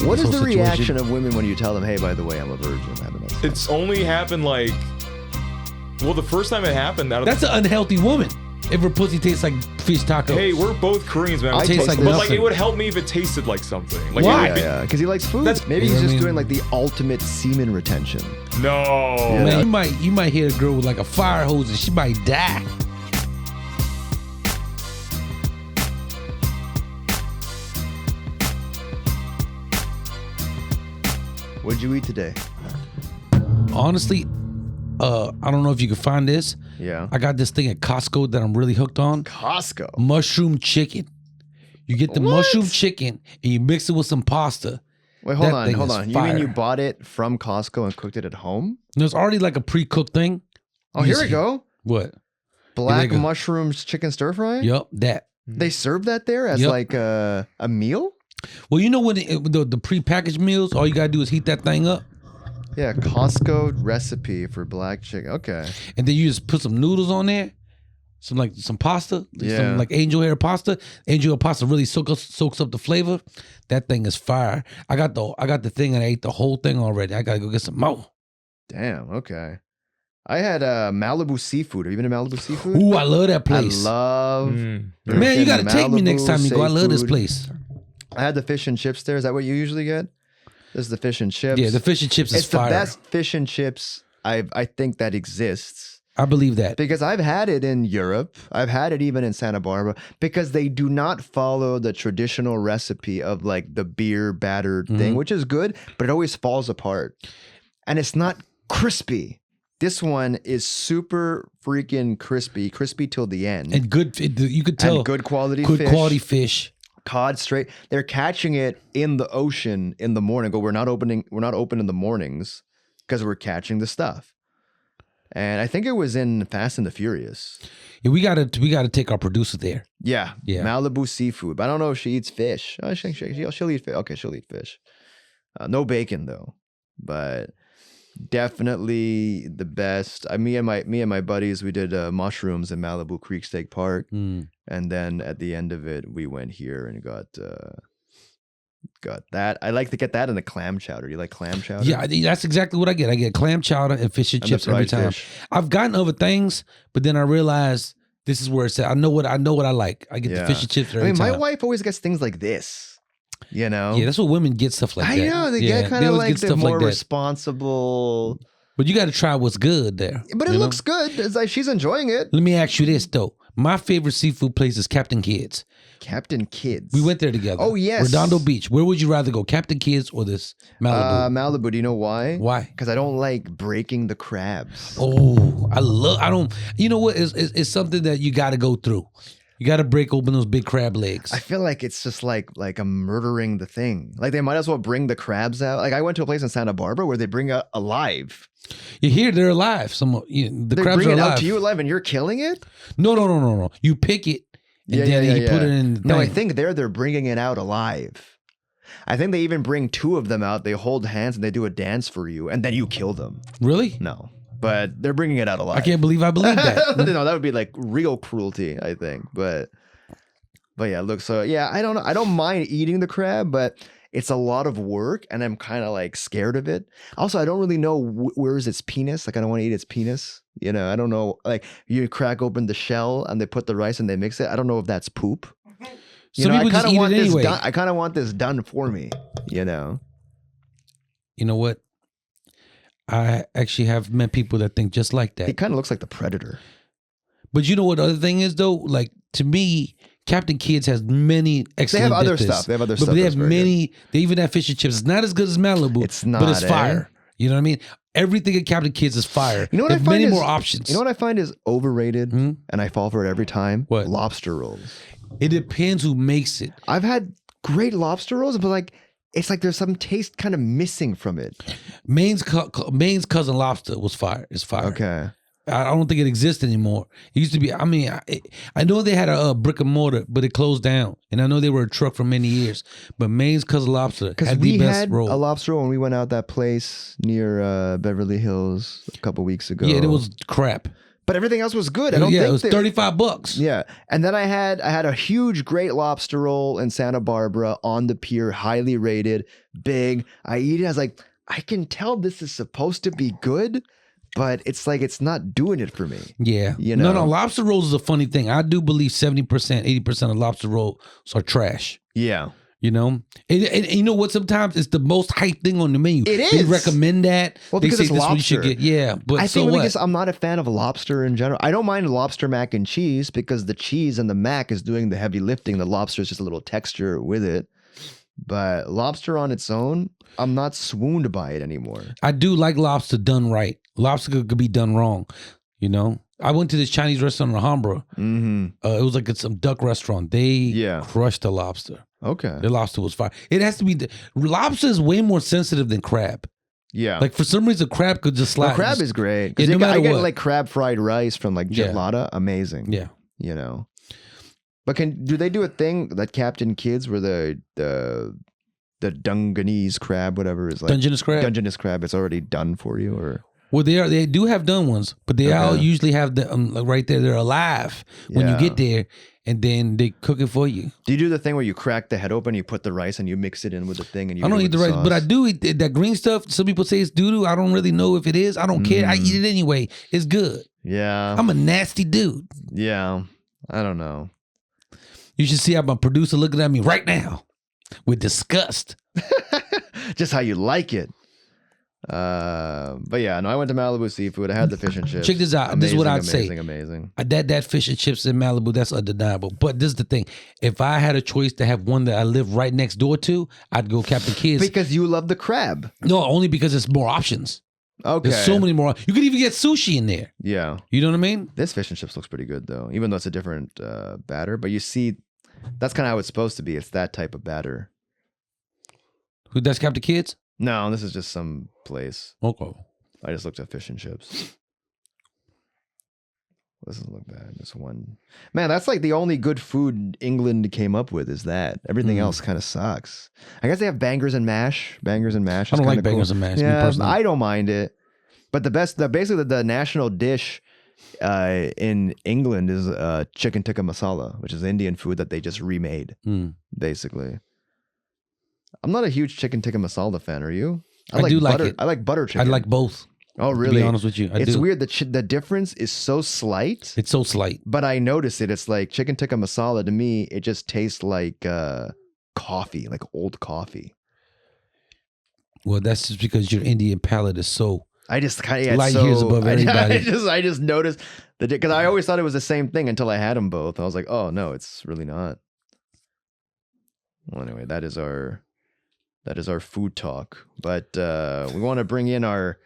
What is whole the situation. reaction of women when you tell them, hey, by the way, I'm a virgin? I haven't had sex? It's only happened like, well, the first time it happened, That's an unhealthy woman. If her pussy tastes like fish tacos. hey, we're both Koreans, man. It tastes like but like, nothing. it would help me if it tasted like something. Like, Why? Yeah, because he likes food. That's- Maybe You he's know what just I mean? doing like the ultimate semen retention. No. Man, you might hit a girl with like a fire hose and she might die. What'd you eat today? Honestly, I don't know if you can find this. Yeah. I got this thing at Costco that I'm really hooked on. Costco. Mushroom chicken. You get the What? mushroom chicken and you mix it with some pasta. Wait, hold That on, thing hold is on. You fire. mean you bought it from Costco and cooked it at home? There's already like a pre-cooked thing. Oh, here we go. What? Black go. mushrooms chicken stir fry? Yup, that. They serve that there as Yep. like a meal? Well, you know when the pre-packaged meals, all you gotta do is heat that thing up, Yeah, Costco recipe for black chicken. Okay. and then you just put some noodles on there, some pasta, Yeah. some like angel hair pasta. Angel hair pasta really soaks up the flavor. That thing is fire. I got the thing and I ate the whole thing already. I gotta go get some more. Damn, okay. I had Malibu Seafood. Have you been to Malibu Seafood? Ooh, I love that place. I love. Man, you gotta take me next time you go. I love this seafood. place. I had the fish and chips there. Is that what you usually get? This is the fish and chips. Yeah, the fish and chips is It's the fire. best fish and chips I think that exists. I believe that. Because I've had it in Europe. I've had it even in Santa Barbara. Because they do not follow the traditional recipe of like the beer battered thing, Mm-hmm. which is good, but it always falls apart. And it's not crispy. This one is super freaking crispy till the end. And good, you could tell. And good quality good fish. quality fish. Cod straight. They're catching it in the ocean in the morning. We're not open in the mornings because we're catching the stuff. And I think it was in Fast and the Furious. Yeah, we gotta take our producer there. Yeah. Yeah. Malibu Seafood. But I don't know if she eats fish. Oh, she'll eat fish. Okay, she'll eat fish. No bacon though. But definitely the best. Me and my buddies, we did mushrooms in Malibu Creek State Park. Mm. And then at the end of it, we went here and got that. I like to get that in the clam chowder. You like clam chowder? Yeah, that's exactly what I get. I get clam chowder and fish and And the chips every fried time. fish. I've gotten other things, but then I realized this is where it's at. I know what I like. I get the fish and chips every I mean, time. my wife always gets things like this. You know? Yeah, that's what women get, stuff like I that. know. They Yeah, get kind of always like get the stuff more like that. responsible. But you got to try what's good there. But it you know? looks good. It's like she's enjoying it. Let me ask you this though. My favorite seafood place is Captain Kidd's. Captain Kidd's. We went there together. Oh, yes. Redondo Beach. Where would you rather go, Captain Kidd's or this Malibu? Malibu. Do you know why? Why? Because I don't like breaking the crabs. Oh, I don't. You know what? It's something that you got to go through. You got to break open those big crab legs. I feel like it's just like I'm murdering the thing. Like they might as well bring the crabs out. Like I went to a place in Santa Barbara where they bring out alive. You hear they're alive. The They crabs bring are it alive. out to you alive and you're killing it? No. You pick it and then you put it in the No, I thing. think they're bringing it out alive. I think they even bring two of them out. They hold hands and they do a dance for you and then you kill them. Really? No, but they're bringing it out alive. I can't believe I believe that. No, that would be like real cruelty, I think. But yeah, look, so yeah, I don't know. I don't mind eating the crab, but it's a lot of work and I'm kind of like scared of it. Also, I don't really know where is its penis. Like I don't want to eat its penis. You know, I don't know. Like you crack open the shell and they put the rice and they mix it. I don't know if that's poop. Some people just eat it anyway. I kind of want this done for me, you know. You know what? I actually have met people that think just like that. He kind of looks like the Predator. But you know what the other thing is though? Like to me, Captain Kidd's has many excellent They have other dishes. stuff. They have other but stuff they that's have very many. They even have fish and chips. It's not as good as Malibu. It's not, but it's eh? fire. You know what I mean? Everything at Captain Kidd's is fire. You know what they I have find many is, more options. You know what I find is overrated, and I fall for it every time? What? Lobster rolls. It depends who makes it. I've had great lobster rolls, but like it's like there's some taste kind of missing from it. Maine's cousin lobster was fire. It's fire. Okay. I don't think it exists anymore. It used to be. I mean, I know they had a brick and mortar, but it closed down. And I know they were a truck for many years. But Maine's cousin lobster Because had we the best had roll. a lobster roll when we went out that place near Beverly Hills a couple weeks ago. Yeah, it was crap. but everything else was good. I don't yeah, think it was they- $35. Yeah, and then I had a huge great lobster roll in Santa Barbara on the pier, highly rated, big. I eat it. I was like, I can tell this is supposed to be good, but it's like it's not doing it for me. Yeah. You No, know? lobster rolls is a funny thing. I do believe 70%, 80% of lobster rolls are trash. Yeah, You know? And you know what? Sometimes it's the most hyped thing on the menu. It They is. recommend that. Well, They because say it's this is what you should lobster. get. Yeah, but I so think what? because I'm not a fan of lobster in general. I don't mind lobster mac and cheese because the cheese and the mac is doing the heavy lifting. The lobster is just a little texture with it. But lobster on its own, I'm not swooned by it anymore. I do like lobster done right. Lobster could be done wrong. You know? I went to this Chinese restaurant in Alhambra. Mm-hmm. It was like some duck restaurant. They crushed the lobster. Okay. The lobster was fire. It has to be. Lobster is way more sensitive than crab. Yeah. Like for some reason, crab could just slide. No, crab is great. Yeah, 'Cause no I matter get what. like crab fried rice from like Yeah. Gelada. Amazing. Yeah. You know. But do they do a thing that Captain Kids where the Dungeness crab, whatever is like Dungeness crab. Dungeness crab, it's already done for you, or Well, they do have done ones, but they all usually have the like right there. They're alive when you Yeah. get there, and then they cook it for you. do you do the thing where you crack the head open, you put the rice, and you mix it in with the thing, and you I don't it eat the with rice, but I sauce? do eat that green stuff. Some people say it's doo doo. I don't really know if it is. I don't care. I eat it anyway. It's good. Yeah, I'm a nasty dude. yeah. I don't know. You should see how my producer looking at me right now with disgust. Just how you like it. But yeah, no, I went to Malibu Seafood. I had the fish and chips. Check this out. This is what I'd say. Amazing. That fish and chips in Malibu, that's undeniable. But this is the thing. If I had a choice to have one that I live right next door to, I'd go Captain Kids. Because you love the crab. No, only because there's more options. Okay. There's so many more. You could even get sushi in there. Yeah. You know what I mean? This fish and chips looks pretty good though, even though it's a different batter. But you see, that's kind of how it's supposed to be. It's that type of batter. Who does Captain Kids? No, this is just some place. Okay. I just looked at fish and chips. Doesn't look bad. Just one. Man, that's like the only good food England came up with is that. Everything else kind of sucks. I guess they have bangers and mash. Bangers and mash. I is don't like kinda bangers cool. and mash, me Yeah, personally. I don't mind it. But basically the national dish in England is chicken tikka masala, which is Indian food that they just remade, basically. I'm not a huge chicken tikka masala fan. Are you? I do like butter. it. I like butter chicken. I like both. Oh, To really? be honest with you, I It's do. weird. The difference is so slight, It's so slight. but I notice it. It's like chicken tikka masala to me. It just tastes like coffee, like old coffee. Well, that's just because your Indian palate is so. I just kind of Light years above everybody. I just noticed that because I always thought it was the same thing until I had them both. I was like, oh no, it's really not. Well, anyway, that is our food talk. But we want to bring in our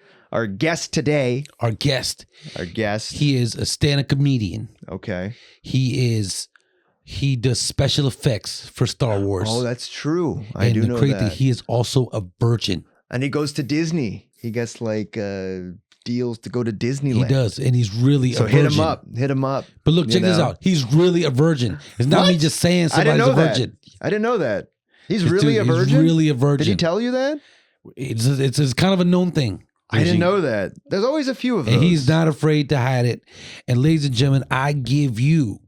guest today. Our guest, Our guest. he is a stand-up comedian. Okay. He does special effects for Star Wars. Oh, that's true. I and do the know crazy that. thing, he is also a virgin. And he goes to Disney. He gets like deals to go to Disneyland. He does, and he's really So a virgin. hit him up. But look, you check this know? out. He's really a virgin. It's not me What? just saying I didn't somebody's know a that. virgin. I didn't know that. He's This really dude, a virgin. He's really a virgin. Did he tell you that? It's kind of a known thing. I didn't know that. There's always a few of those. And he's not afraid to hide it. And ladies and gentlemen, I give you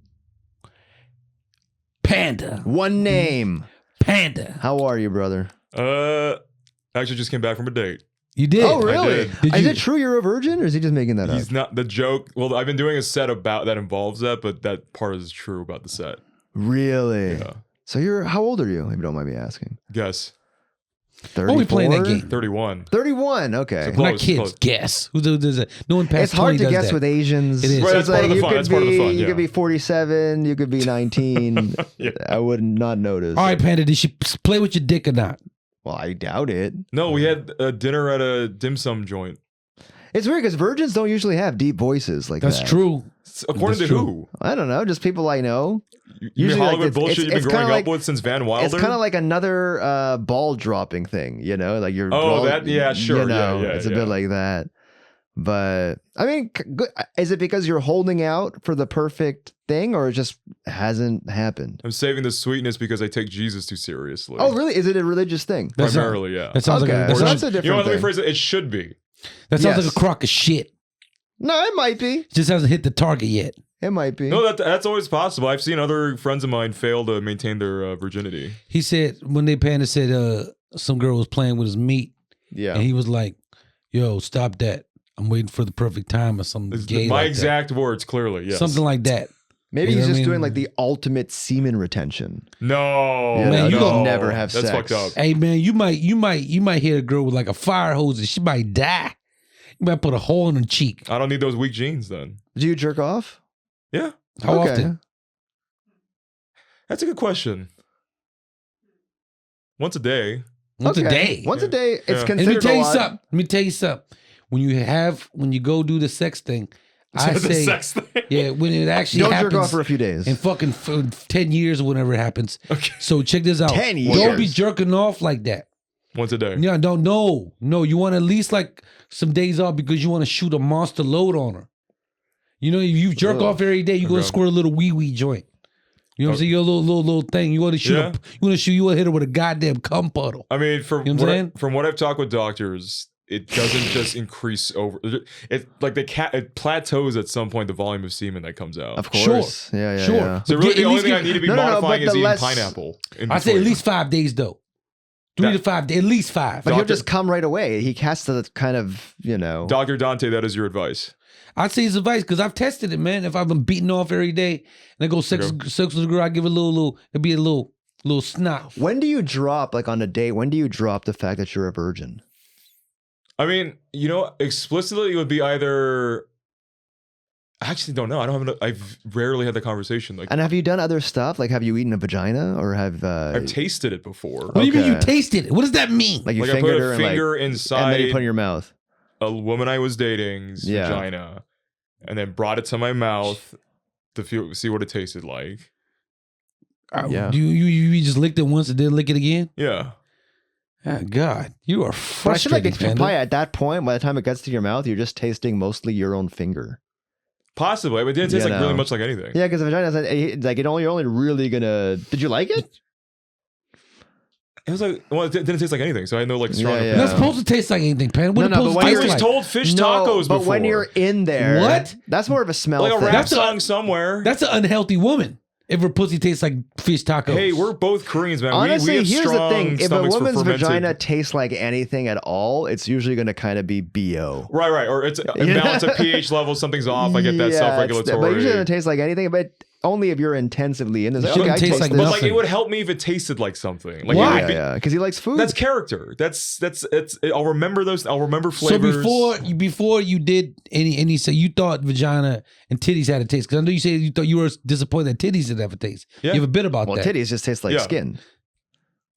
Panda. One name. Panda. How are you, brother? Actually just came back from a date. You did. Oh, really? did. Is it true you're a virgin, or is he just making that up? He's not the joke. Well, I've been doing a set about that involves that, but that part is true about the set. Really? Yeah. So how old are you, if you don't mind me asking? Guess. 34? Oh, we playing that game. 31. 31. Okay. So We're close, not kids. close. Guess. Who does it? No one past It's hard 20 to does guess that. with Asians. It is. Right, So that's it's part of the you fun. could That's part of the be- fun, You yeah. could be 47. You could be 19. Yeah. I would not notice. All right, Panda, did she play with your dick or not? Well, I doubt it. No, we had a dinner at a dim sum joint. It's weird because virgins don't usually have deep voices like That's that. true. According That's to true. who? I don't know. Just people I know. You mean Usually, like, Hollywood it's- bullshit it's you've been kinda growing like- up with since Van Wilder? It's kind of like another ball dropping thing, you know? Like you're. Oh, that- yeah, sure, You know, yeah, it's a yeah. bit like that. But I mean, good. Is it because you're holding out for the perfect thing, or it just hasn't happened? I'm saving the sweetness because I take Jesus too seriously. Oh, really? Is it a religious thing? That's not- Primarily, yeah. That sounds Okay, like a, that well, sounds, that's a different You know what? Let me thing. phrase it. It should be. that sounds Yes. like a crock of shit. No, it might be. Just hasn't hit the target yet. It might be. No, that's always possible. I've seen other friends of mine fail to maintain their virginity. He said when Panda said some girl was playing with his meat, Yeah. and he was like, "Yo, stop that! I'm waiting for the perfect time," or something. Gay My like exact words, clearly. Yes. something like that. Maybe You know he's what I just mean? doing like the ultimate semen retention. No, You know, Man, you no. gonna never have That's sex. fucked up. Hey man, you might hit a girl with like a fire hose and she might die. You might put a hole in her cheek. I don't need those weak genes then. Do you jerk off? Yeah, How often? that's a good question. Once a day. Once a day. Once a day, it's Yeah. And considered let me tell a you lot. something. Let me tell you something. When you go do the sex thing, I The say, sex thing. yeah, when it actually Don't happens jerk off for a few days. in fucking 10 years or whenever it happens. Okay. So check this out. 10 Don't be years. jerking off like that. Once a day. Yeah, no. You want at least like some days off because you want to shoot a monster load on her. You know, if you jerk Ugh. off every day, you're gonna Okay. squirt a little wee joint. You know what I'm saying? Your little thing. You want to shoot. Yeah. You want to hit her with a goddamn cum puddle. I mean, from You know what I'm saying? from what I've talked with doctors, it doesn't just increase over. It like it plateaus at some point. The volume of semen that comes out. Of course. Yeah, yeah, Sure. yeah. So But really, get- the at only least thing get- I need to be No, no, no, modifying but is the eating less- pineapple. in I say at between. least 5 days though. 3 to 5 days, at least 5. But he'll Doctor- just come right away. He has to kind of, Dr. Dante, that is your advice. I'd say it's advice because I've tested it, man. If I've been beating off every day and I go sex with a girl, I give it a little, it'd be a little snot. When do you drop, like on a date, when do you drop the fact that you're a virgin? I mean, explicitly it would be either. I actually don't know. I don't have. I've rarely had the conversation. Like, And have you done other stuff? Like, have you eaten a vagina or have, I've tasted it before. What do you mean you Okay. tasted it? What does that mean? like you Like I put fingered a her finger and inside then you put it in your mouth? a woman I was dating's Yeah. vagina, and then brought it to my mouth to see what it tasted like. Yeah. You just licked it once and didn't lick it again? Yeah. Oh, God, you are But I feel like frustrating, it's Panda. probably at that point, by the time it gets to your mouth, you're just tasting mostly your own finger. Possibly, but it didn't taste You like really know. much like anything. Yeah, because a vagina, like you're only really gonna. Did you like it? It was like, well, it didn't taste like anything, so I had no like strong. Yeah, It's not supposed to taste like anything, Panda. What No, it no, supposed but to when I taste was like? told fish No, tacos but before. when you're in there, What? That's more of a smell like a thing. rap That's a- song somewhere. That's an unhealthy woman. If her pussy tastes like fish tacos. Hey, we're both Koreans, man. Honestly, we have here's the strong thing: if a stomachs for woman's fermented- vagina tastes like anything at all, it's usually going to kind of be bo. right, or it's imbalance of pH level, something's off. I get that Yeah, self-regulatory. but usually it doesn't taste like anything. But only if you're intensively in this. It Like, shouldn't I taste taste like this. But nothing. like, it would help me if it tasted like something. Like, Why? it would be- Yeah, because he likes food. That's character. That's I'll remember those. I'll remember So flavors. before you did any so you thought vagina and titties had a taste, because I know you said you thought you were disappointed that titties didn't have a taste. Yeah. You have a bit about well, that. titties just taste like Yeah. skin.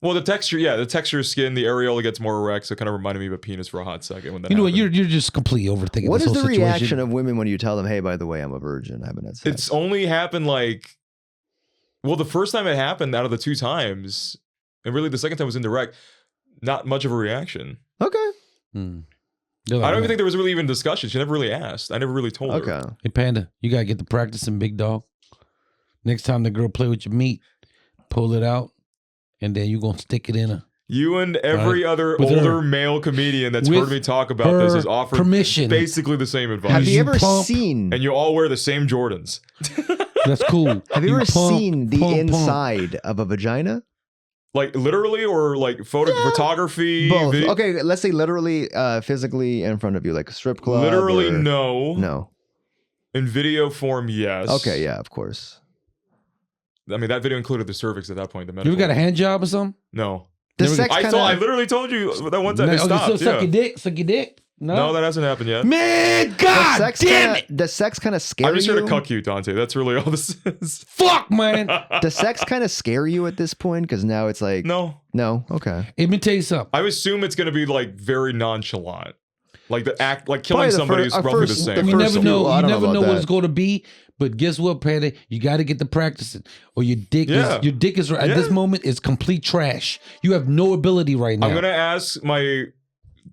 Well, the texture of skin, the areola gets more erect, so it kind of reminded me of a penis for a hot second when that You know what? happened. You're just completely overthinking. What this is whole the situation. reaction of women when you tell them, "Hey, by the way, I'm a virgin. I haven't had sex." It's only happened like, well, the first time it happened out of the 2 times, and really the second time was indirect. Not much of a reaction. Okay. Hmm. I don't even think there was really even discussion. She never really asked. I never really told her. Okay. Hey Panda, you gotta get the practicing, big dog. Next time the girl play with your meat, pull it out, and then you gonna stick it in her. You and every other With older her- male comedian that's with heard me talk about this has offered permission. basically the same advice. Have you you ever pump- seen? And you all wear the same Jordans. That's cool. Have you ever pump, seen the pump. inside of a vagina? Like literally or like photography? Both. Okay, let's say literally, physically in front of you, like a strip club. Literally, or- no. No. In video form, yes. Okay, yeah, of course. I mean, that video included the cervix at that point. The You ever got a hand job or something? No. The Never- sex I kind literally told you that one time. No, It okay, stopped. so suck yeah. your dick. Suck your dick. No, that hasn't happened yet. Man, the God sex damn kinda, it! the sex kind of scare I'm just here you. to cuck you, Dante. That's really all this is. Fuck, man. Does sex kind of scare you at this point? Because now it's like No. Okay. Let me tell you something. I assume it's going to be like very nonchalant. Like the act, like Probably killing the somebody fir- is our roughly the first- same. the You first never few- know. well, I You don't never know about what that. it's going to be. But guess what, Panda? You got to get the practicing, or your dick Yeah. is at this Yeah. moment is complete trash. You have no ability right now. I'm going to ask my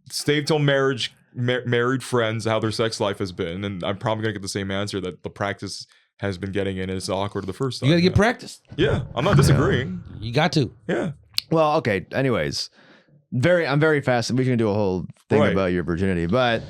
stay till marriage married friends how their sex life has been, and I'm probably going to get the same answer that the practice has been getting in, and it's awkward the first time. You got to get yeah. practiced. Yeah, I'm not disagreeing. You got to. Yeah. Well, okay. Anyways, I'm very fascinated. We can do a whole thing Right. about your virginity, but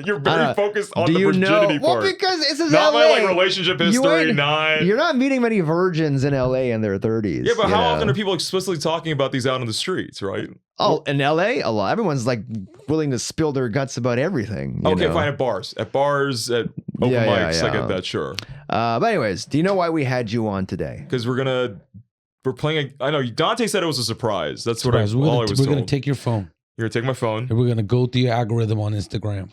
You're very focused on do the you virginity know? Well, part. because this is Not LA. my like relationship You history. ain't- Not. You're not meeting many virgins in LA in their 30s. Yeah, but you how know? often are people explicitly talking about these out on the streets, right? Oh, in LA, a lot. Everyone's like willing to spill their guts about everything. You Okay, know? fine. At bars, at open Yeah, mics, yeah. I get that, sure. But anyways, do you know why we had you on today? Because we're playing. I know Dante said it was a surprise. That's what Surprise. all I was We're told. gonna take your phone You're gonna take my phone. and we're gonna go through your algorithm on Instagram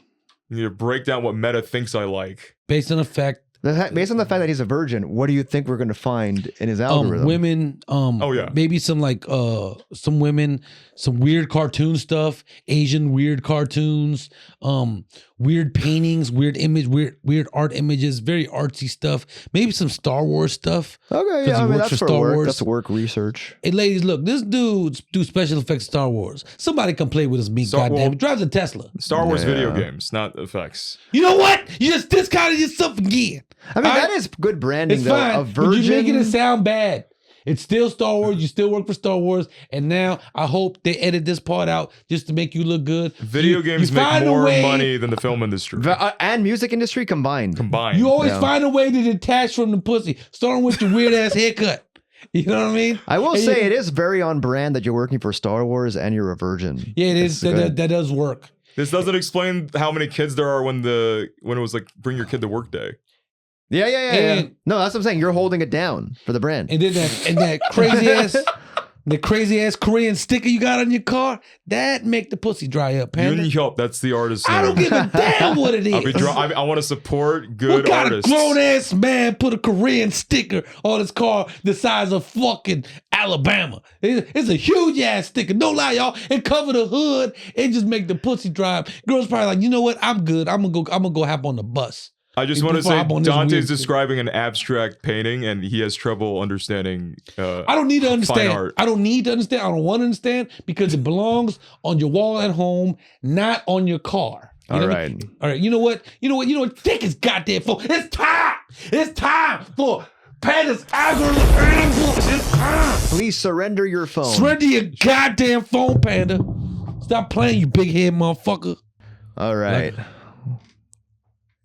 You need to break down what Meta thinks I like. based on the fact Based on the fact that he's a virgin, what do you think we're going to find in his algorithm? women Oh, yeah. maybe some like some women, some weird cartoon stuff, Asian weird cartoons, weird paintings, weird art images, very artsy stuff, maybe some Star Wars stuff. Okay, 'Cause yeah, he I mean, works that's for for Star work. Wars. That's work research. Hey ladies, look, this dude do special effects Star Wars. Somebody come play with us, me, goddamn. Drives a Tesla. Star Wars Yeah. video games, not effects. You know what? You just discounted yourself again. I mean, I- that is good branding, It's though. fine. A virgin. But you're making it sound bad. It's still Star Wars. You still work for Star Wars. And now I hope they edit this part out just to make you look good. Video games make find a more way- money than the film industry And music industry combined. combined. You always Yeah. find a way to detach from the pussy, starting with your weird ass haircut. You know what I mean? I will And say you- it is very on brand that you're working for Star Wars and you're a virgin. Yeah, it is. It's good. That does work. This doesn't explain how many kids there are when it was like bring your kid to work day. Yeah. And- No, that's what I'm saying. You're holding it down for the brand. And then that crazy ass, the crazy ass Korean sticker you got on your car, that make the pussy dry up, Panda. Yoon Hyup, that's the artist. I don't name. give a damn what it I'll be is. I want to support What good kind artists. of grown ass man put a Korean sticker on his car the size of fucking Alabama? It's a huge ass sticker. No lie, y'all. And cover the hood and just make the pussy dry. Girls probably like, you know what? I'm good. I'm gonna go hop on the bus. I just And want to before I say hop on this Dante's weird- describing an abstract painting and he has trouble understanding. I don't need to understand. art. I don't need to understand. I don't want to understand because it belongs on your wall at home, not on your car. You All know what I right. mean? All right. You know what? Take his goddamn phone. It's time. It's time for Panda's algorithm. It's time. Please surrender your phone. Surrender your goddamn phone, Panda. Stop playing, you big head motherfucker. All right.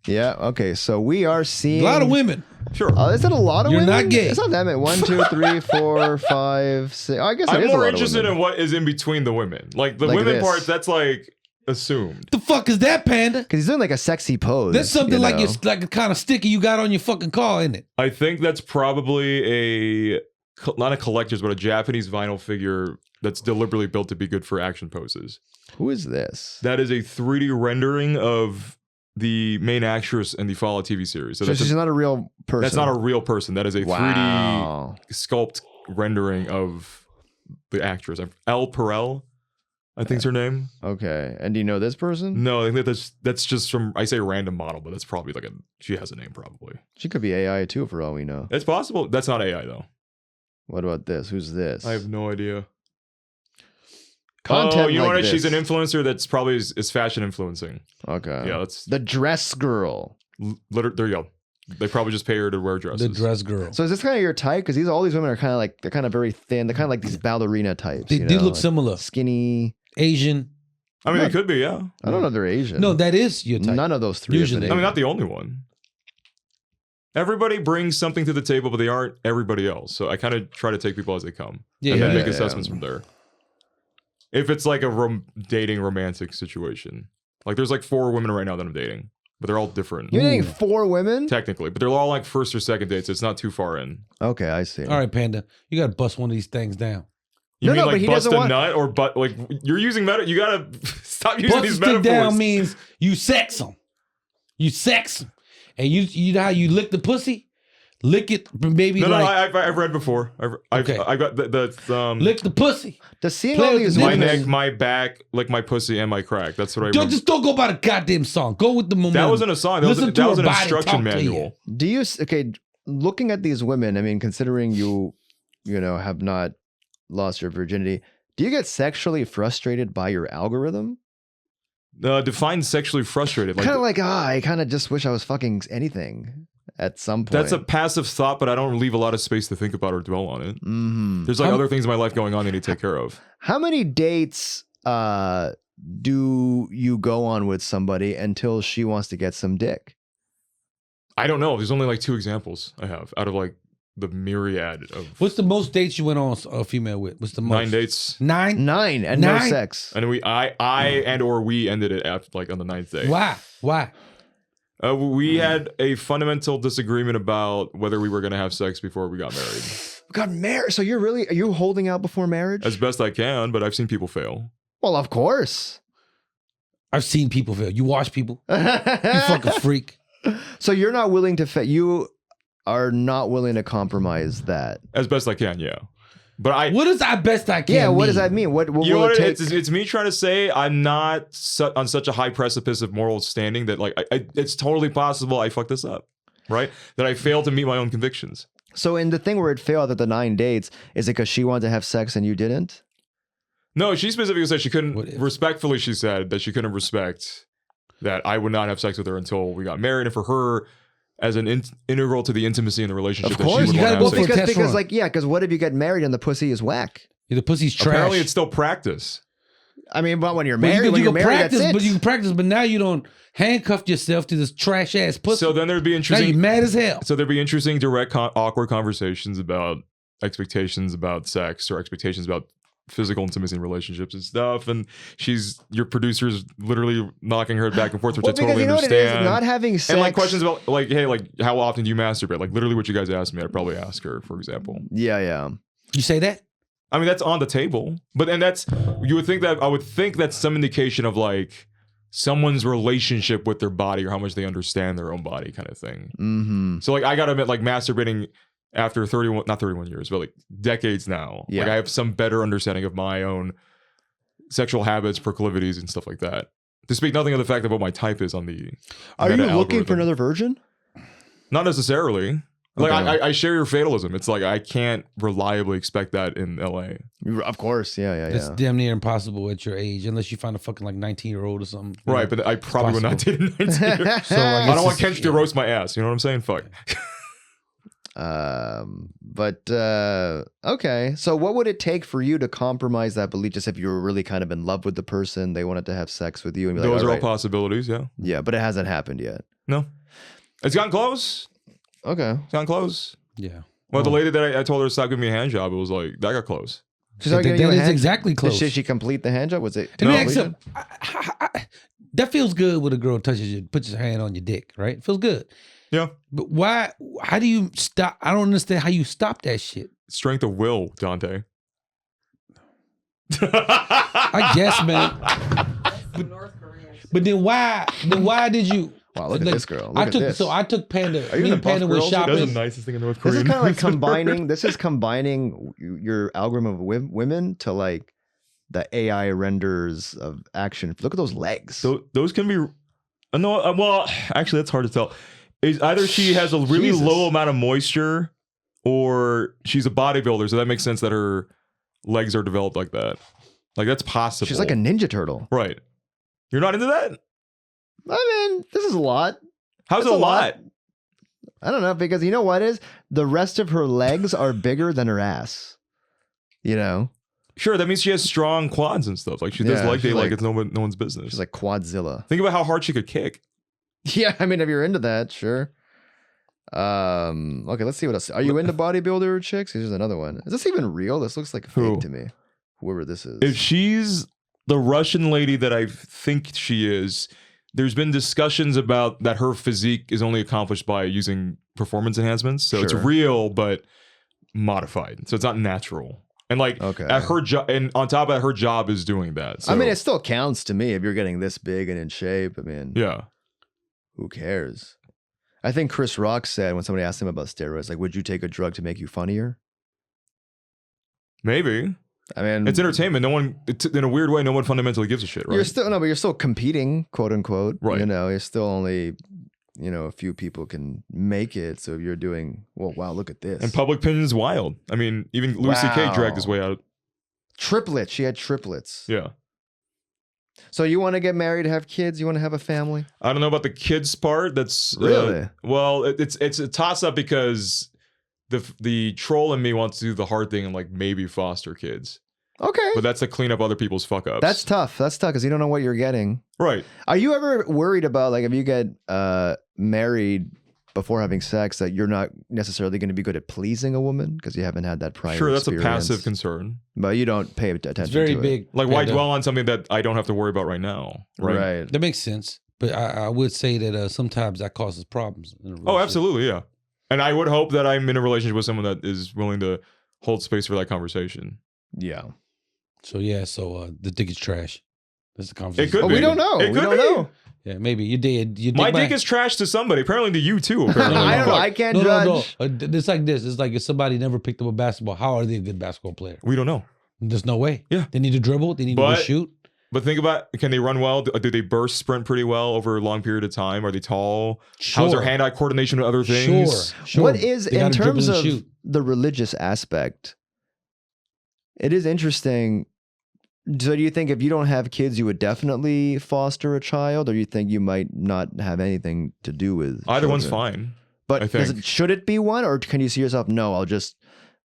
Yeah. Okay. So we are A seeing lot of women. Sure. Is it a lot of You're women? not gay. It's not that many. 1, 2, 3, 4, 5, 6. I guess it I'm is a more lot interested of women. in what is in between the women. Like the Like women this. part, that's like assumed. The fuck is that, Panda? Because he's doing like a sexy pose. That's something you like know? like a kind of sticker you got on your fucking car, isn't it? I think that's probably not a collector's, but a Japanese vinyl figure that's deliberately built to be good for action poses. Who is this? That is a 3D rendering of the main actress in the Fallout TV series. So So that's, she's not a real person. that's not a real person. That is a Wow. 3D sculpt rendering of the actress. Elle Perel, I think's her name. Okay. And do you know this person? No, I think that's just from, I say random model, but that's probably like she has a name probably. She could be AI too, for all we know. It's possible. That's not AI though. What about this? Who's this? I have no idea. Content Oh, you know like what? She's this. an influencer that's probably is fashion influencing. Okay. Yeah, that's The dress girl. there you go. They probably just pay her to wear dresses. The dress girl. So is this kind of your type? Because all these women are kind of like, they're kind of very thin. They're kind of like these ballerina types. They you do know, look like similar. Skinny. Asian. I mean, Not- it could be, yeah. I don't know if they're Asian. No, that is your type. None of those three. Usually. I mean, not the only one. Everybody brings something to the table, but they aren't everybody else. So I kind of try to take people as they come, and then make assessments from there. If it's like a dating romantic situation, like there's like 4 women right now that I'm dating, but they're all different You're dating 4 women? technically, but they're all like first or second dates. So it's not too far in. Okay, I see. All right, Panda. You got to bust one of these things down. You No, mean no, but like he bust doesn't a want- nut or but like you're using meta? You gotta stop using Bust a these stick metaphors. down means you sex them. You sex them. And you know how you lick the pussy? Lick it, maybe no, like I've read before. Okay. I've got the lick the pussy. Does seeing Play all with these the my women. neck, my back, like my pussy and my crack. That's what I Don't remember. just don't go by the goddamn song. Go with the momentum. That wasn't a song. That was Listen to that was her an body instruction talk to you. manual. do you okay? Looking at these women, I mean, considering you know, have not lost your virginity, do you get sexually frustrated by your algorithm? Define sexually frustrated. Like Kind of like, I kind of just wish I was fucking anything. at some point. That's a passive thought, but I don't leave a lot of space to think about or dwell on it. Mm-hmm. There's like other things in my life going on that I need to take care of. How many dates do you go on with somebody until she wants to get some dick? I don't know. There's only like 2 examples I have out of like the myriad of. What's the most dates you went on a female with? What's the most? 9 dates. 9? 9 and no sex. And we ended it after like on the 9th day. Why? We had a fundamental disagreement about whether we were going to have sex before we got married. Got married? So are you holding out before marriage? As best I can, but I've seen people fail. Well, of course. I've seen people fail. You watch people. You fucking freak. So you're not willing to you are not willing to compromise that. As best I can, yeah. But what is I best I can? Yeah, what mean? does that mean? What you will know it take? It's me trying to say I'm not on such a high precipice of moral standing that like it's totally possible I fucked this up, right? That I failed to meet my own convictions. So in the thing where it failed at the 9 dates, is it because she wanted to have sex and you didn't? No, she specifically said she couldn't. Respectfully, she said that she couldn't respect that I would not have sex with her until we got married, and for her, as an integral to the intimacy in the relationship, of course, that she you would gotta want to have sex. because what if you get married and the pussy is whack? The pussy's trash. Apparently, it's still practice. I mean, but when you're married, when you're married, practice, that's it. but you can practice. But now you don't handcuff yourself to this trash ass pussy. So then there'd be Now interesting. you mad as hell. So there'd be interesting, direct, awkward conversations about expectations about sex or expectations about physical intimacy in relationships and stuff. And your producer's literally knocking her back and forth, which I totally you know understand. What it is? Not having sex. And like questions about like, hey, like how often do you masturbate? Like literally what you guys asked me, I'd probably ask her, for example. Yeah. You say that? I mean, that's on the table. But and I would think that's some indication of like someone's relationship with their body or how much they understand their own body kind of thing. Mm-hmm. So like I gotta admit, like masturbating after not 31 years, but like decades now. Yeah. Like I have some better understanding of my own sexual habits, proclivities, and stuff like that. To speak nothing of the fact of what my type is on the Are you looking algorithm. for another virgin? Not necessarily. Like Okay. I share your fatalism. It's like I can't reliably expect that in LA. Of course, yeah. It's damn near impossible at your age, unless you find a fucking like 19-year-old or something. Right, but I probably would not date a 19-year-old. So like, I don't want Kench to roast my ass. You know what I'm saying? Fuck. Okay. So what would it take for you to compromise that belief? Just if you were really kind of in love with the person, they wanted to have sex with you, and be like, Those are all right. possibilities, yeah. Yeah, but it hasn't happened yet. No. It's gotten close. Okay. It's gotten close. Yeah. Well, the lady that I told her to stop giving me a hand job, it was like, that got close. She's not giving you a That is hand- exactly close. Did she complete the hand job? Was it? And then completed? that feels good when a girl puts her hand on your dick, right? It feels good. Yeah. But why? How do you stop? I don't understand how you stop that shit. Strength of will, Dante. I guess, man. But then why? Did you? Wow, look at this girl. Look at this. So I took Panda. Are you Me the and Panda buff was girls? shopping. That's the nicest thing in North This Korea. is kind of like combining. This is combining your algorithm of women to like the AI renders of action. Look at those legs. So those can be. No, well, actually, that's hard to tell. Is either she has a really Jesus. low amount of moisture, or she's a bodybuilder, so that makes sense that her legs are developed like that. Like that's possible. She's like a Ninja Turtle. right. You're not into that? I mean, this is a lot. How's That's it a lot? I don't know, because you know what is? The rest of her legs are bigger than her ass. You know? Sure, that means she has strong quads and stuff. Like she does Yeah, leg day she's like like- it's no one's business. She's like Quadzilla. Think about how hard she could kick. Yeah, I mean, if you're into that, sure. Okay, let's see what else. Are you into bodybuilder chicks? Here's another one. Is this even real? This looks like Who? fake to me. Whoever this is. If she's the Russian lady that I think she is, there's been discussions about that her physique is only accomplished by using performance enhancements. So it's Sure. real, but modified. So it's not natural. And like Okay. at her job, and on top of that, her job is doing that. So, I mean, it still counts to me if you're getting this big and in shape. I mean, yeah. who cares? I think Chris Rock said when somebody asked him about steroids, like, would you take a drug to make you funnier? Maybe. I mean, It's entertainment. No one, in a weird way, no one fundamentally gives a shit, right? but you're still competing, quote unquote. Right. You know, you're still only, a few people can make it. So if you're doing, well, wow, look at this. And public opinion is wild. I mean, even Louis C.K. dragged his way out. Triplets. She had triplets. Yeah. So you want to get married, have kids? You want to have a family? I don't know about the kids part. That's Really? well, it's a toss up because the troll in me wants to do the hard thing and like maybe foster kids. Okay. But that's to clean up other people's fuck ups. That's tough. That's tough because you don't know what you're getting. Right. Are you ever worried about, like, if you get married before having sex, that you're not necessarily going to be good at pleasing a woman because you haven't had that prior Sure, that's experience? a passive concern. But you don't pay attention It's very to big. it. Like, why dwell on something that I don't have to worry about right now? Right. That makes sense. But I would say that sometimes that causes problems. In a Oh, relationship. absolutely, yeah. And I would hope that I'm in a relationship with someone that is willing to hold space for that conversation. Yeah. So the dick is trash. That's the conversation. It could But be. we don't know. It We could don't be. know. Yeah, maybe you did. My dick is trash to somebody. Apparently to you too. Apparently. I don't know. I can't judge. No. It's like this. It's like if somebody never picked up a basketball, how are they a good basketball player? We don't know. There's no way. Yeah. They need to dribble. They need to go shoot. But think about, can they run well? Do they burst sprint pretty well over a long period of time? Are they tall? How's their hand-eye coordination with other things? Sure. What is, They in gotta dribble terms and of shoot. the religious aspect, it is interesting. So do you think if you don't have kids, you would definitely foster a child, or you think you might not have anything to do with Either one's children? fine. But I think. should it be one, or can you see yourself, no, I'll just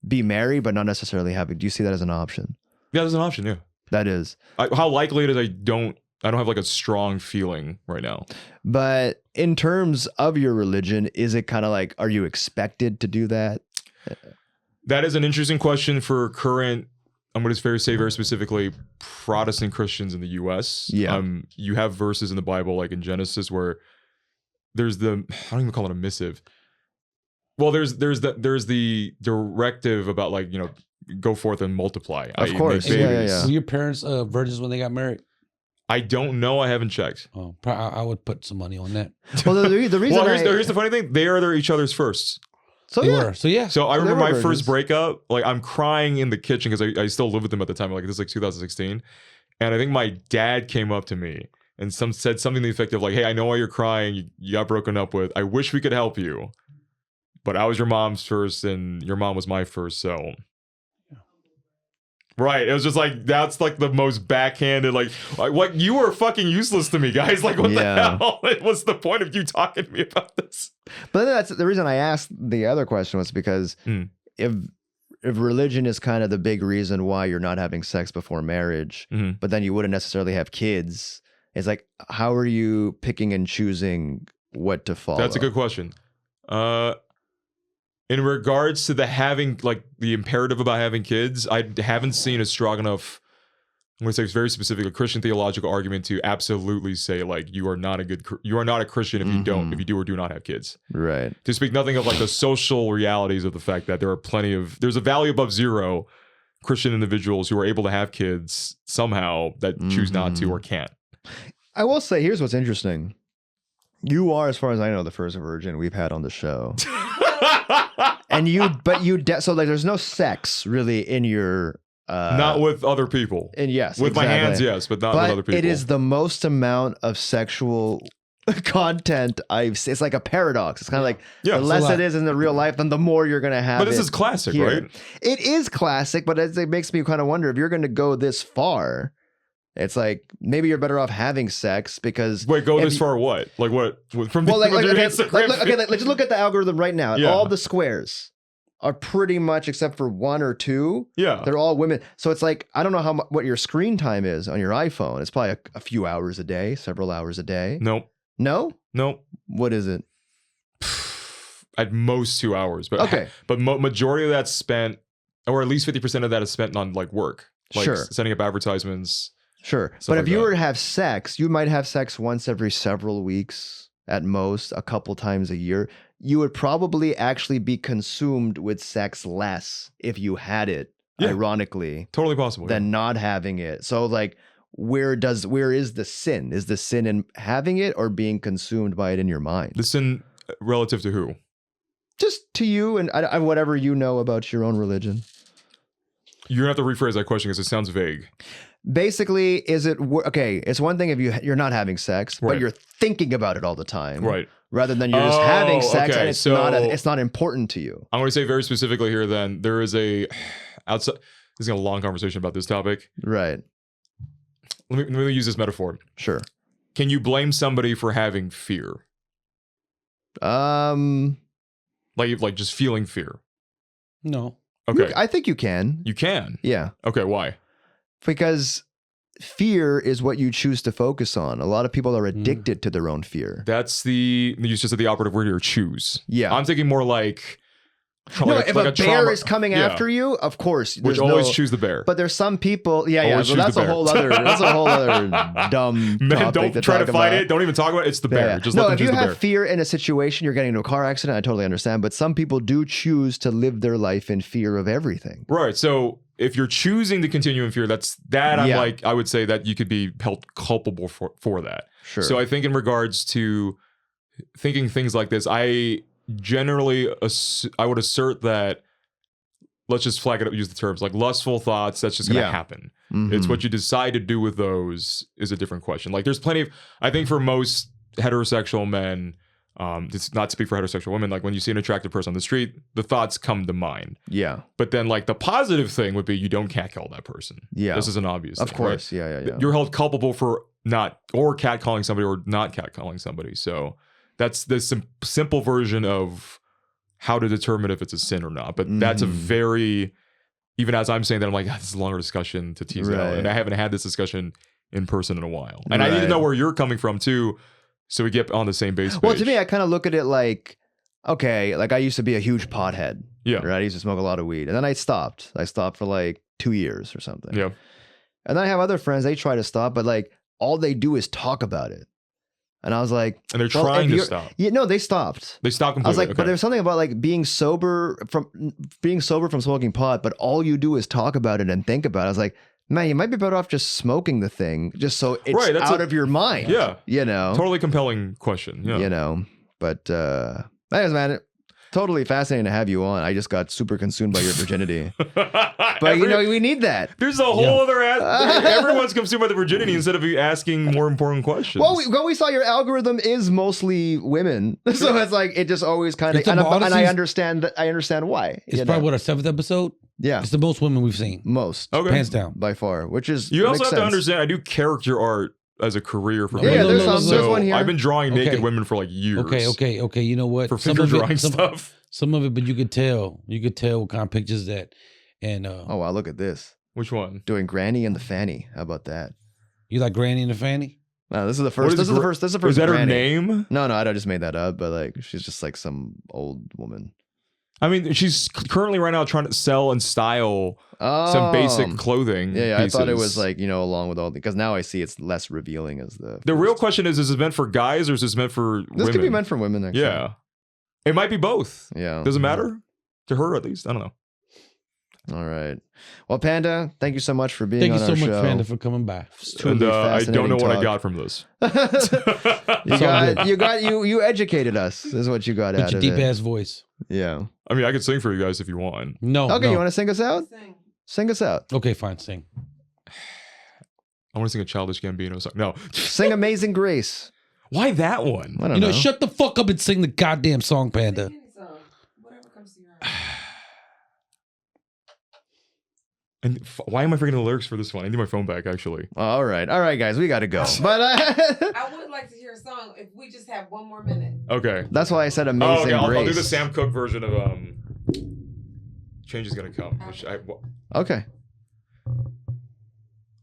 be married, but not necessarily have it? Do you see that as an option? Yeah, there's an option, yeah. That is. How likely it is I don't have like a strong feeling right now. But in terms of your religion, is it kind of like, are you expected to do that? That is an interesting question for current, I'm going to say very specifically, Protestant Christians in the U.S. Yeah. You have verses in the Bible, like in Genesis, where there's I don't even call it a missive. Well, there's the directive about, like, go forth and multiply. Of i.e. course. make Yeah, babies. yeah. Were your parents virgins when they got married? I don't know. I haven't checked. Oh, I would put some money on that. Well, the reason Well, here's the funny thing. They are each other's firsts. So They yeah. were. So yeah. So I They remember were my first virgins. breakup. Like, I'm crying in the kitchen because I still lived with them at the time. Like, this is like 2016, and I think my dad came up to me and said something to the effect of like, "Hey, I know why you're crying. You got broken up with. I wish we could help you, but I was your mom's first, and your mom was my first. So." Right. It was just like, that's like the most backhanded, like you were fucking useless to me, guys. Like, what Yeah. the hell? What's the point of you talking to me about this? But that's the reason I asked the other question, was because if religion is kind of the big reason why you're not having sex before marriage, but then you wouldn't necessarily have kids, it's like, how are you picking and choosing what to follow? That's a good question. In regards to the imperative about having kids, I haven't seen a strong enough, I'm going to say very specifically, Christian theological argument to absolutely say, like, you are not a Christian if you if you do or do not have kids. Right. To speak nothing of like the social realities of the fact that there's a value above zero Christian individuals who are able to have kids somehow that choose not to or can't. I will say, here's what's interesting. You are, as far as I know, the first virgin we've had on the show. And so like, there's no sex really in your not with other people. And yes, with my hands, exactly. yes, but not with other people. It is the most amount of sexual content I've seen. It's like a paradox. It's kind of like, the less it is in the real life, then the more you're going to have. But this is classic, here. right? It is classic, but it makes me kind of wonder, if you're going to go this far, it's like, maybe you're better off having sex, because go this far what? Like what? From well, your Instagram? let's just look at the algorithm right now. Yeah. All the squares are pretty much, except for one or two, Yeah. they're all women. So it's like, I don't know what your screen time is on your iPhone. It's probably a few hours a day, several hours a day. Nope. No? Nope. What is it? At most 2 hours, but Okay. But majority of that's spent, or at least 50% of that is spent on like work, like Sure. setting up advertisements. Sure. Stuff But like if you that. were to have sex, you might have sex once every several weeks, at most, a couple times a year. You would probably actually be consumed with sex less if you had it, Yeah. ironically, Totally possible. than not having it. So like, where is the sin? Is the sin in having it or being consumed by it in your mind? The sin relative to who? Just to you and whatever you know about your own religion. You're gonna have to rephrase that question because it sounds vague. Basically, is it okay? It's one thing if you're not having sex, but Right. you're thinking about it all the time, Right. rather than you're just having sex okay, and it's so- it's not important to you. I'm going to say very specifically here. Then there is outside. This is a long conversation about this topic. Right. let me use this metaphor. Sure. Can you blame somebody for having fear? Like just feeling fear. No. Okay. I think you can. You can. Yeah. Okay, why? Because fear is what you choose to focus on. A lot of people are addicted to their own fear. That's you just said the operative word here, choose. Yeah. I'm thinking more like No, if a bear is coming after you, of course, which always choose the bear. But there's some people, yeah. Always So choose that's the a bear. whole other, dumb. Men, topic don't to try to talk fight about. it. Don't even talk about it. It's the bear. Yeah. Just no, let them if choose you the bear. have fear in a situation, you're getting into a car accident, I totally understand. But some people do choose to live their life in fear of everything. Right. So if you're choosing to continue in fear, I'm like, I would say that you could be held culpable for that. Sure. So I think in regards to thinking things like this, I generally I would assert that, let's just flag it up, use the terms like lustful thoughts, that's just going to happen. Mm-hmm. It's what you decide to do with those is a different question. Like there's plenty of, I think for most heterosexual men, it's not to speak for heterosexual women, like when you see an attractive person on the street, the thoughts come to mind. Yeah. But then like the positive thing would be you don't catcall that person. Yeah. This is an obvious Of thing, course. right? Yeah. You're held culpable for catcalling somebody or not catcalling somebody. So that's the simple version of how to determine if it's a sin or not. But that's a very, even as I'm saying that, I'm like, this is a longer discussion to tease out. And I haven't had this discussion in person in a while. And I need to know where you're coming from too, so we get on the same base page. Well, to me, I kind of look at it like, okay, like I used to be a huge pothead. Yeah. Right? I used to smoke a lot of weed. And then I stopped. I stopped for like 2 years or something. Yeah. And then I have other friends, they try to stop, but like all they do is talk about it. And I was like, and they're trying to stop. Yeah, no, they stopped. They stopped completely. I was like, but there's something about like being sober from smoking pot, but all you do is talk about it and think about it. I was like, man, you might be better off just smoking the thing, just so it's out of your mind. Yeah. You know? Totally compelling question. Yeah. You know, but anyways, man, totally fascinating to have you on. I just got super consumed by your virginity. But we need that. There's a whole other everyone's consumed by the virginity instead of you asking more important questions. Well, we saw your algorithm is mostly women, so it's like it just always kind of. And I understand that. I understand why. It's probably what, our 7th episode. Yeah, it's the most women we've seen. Most, hands down, by far. Which is you also have to understand. I do character art as a career for me. Yeah, there's one here. I've been drawing naked women for like years. Okay. You know what? For finger drawing stuff. Some of it, but you could tell what kind of pictures that. And oh wow, look at this. Which one? Doing Granny and the Fanny. How about that? You like Granny and the Fanny? No, this is the first. This is the first. Is that Granny. Her name? No, I just made that up. But like, she's just like some old woman. I mean, she's currently right now trying to sell and style some basic clothing. Yeah, pieces. I thought it was like, along with all because now I see it's less revealing as the. The real question is it meant for guys or is this meant for women? This could be meant for women. Actually. Yeah, it might be both. Yeah, does it matter to her at least? I don't know. All right. Well, Panda, thank you so much for being on our show. Thank you so much, Panda, for coming by. And I don't know what I got from this. You educated us. Is what you got out of it. With your deep ass voice. Yeah. I mean, I could sing for you guys if you want. No. Okay, you want to sing us out? Sing us out. Okay, fine. Sing. I want to sing a Childish Gambino song. No. Sing Amazing Grace. Why that one? I don't know. Shut the fuck up and sing the goddamn song, Panda. Whatever comes to your mind. And why am I forgetting the lyrics for this one? I need my phone back, actually. All right, guys, we got to go. But I would like to hear a song if we just have 1 more minute. Okay. That's why I said Amazing Grace. I'll do the Sam Cooke version of Change Is Gonna Come. Okay.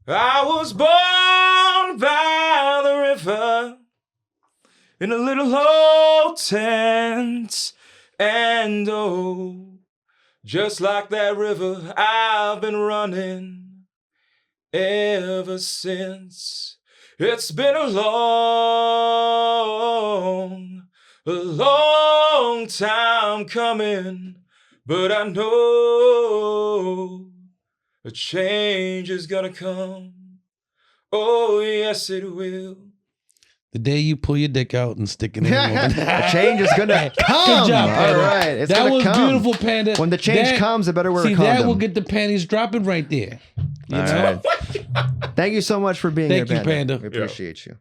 I was born by the river in a little old tent, and just like that river, I've been running ever since. It's been a long time coming, but I know a change is gonna come. Oh, yes, it will. The day you pull your dick out and stick it in a change is gonna come. Good job, Panda. All right, that was beautiful, Panda. When the change comes, it better wear a condom. See, that will get the panties dropping right there. You know? Right. Thank you so much for being here, Panda. Thank you, Panda. We appreciate you.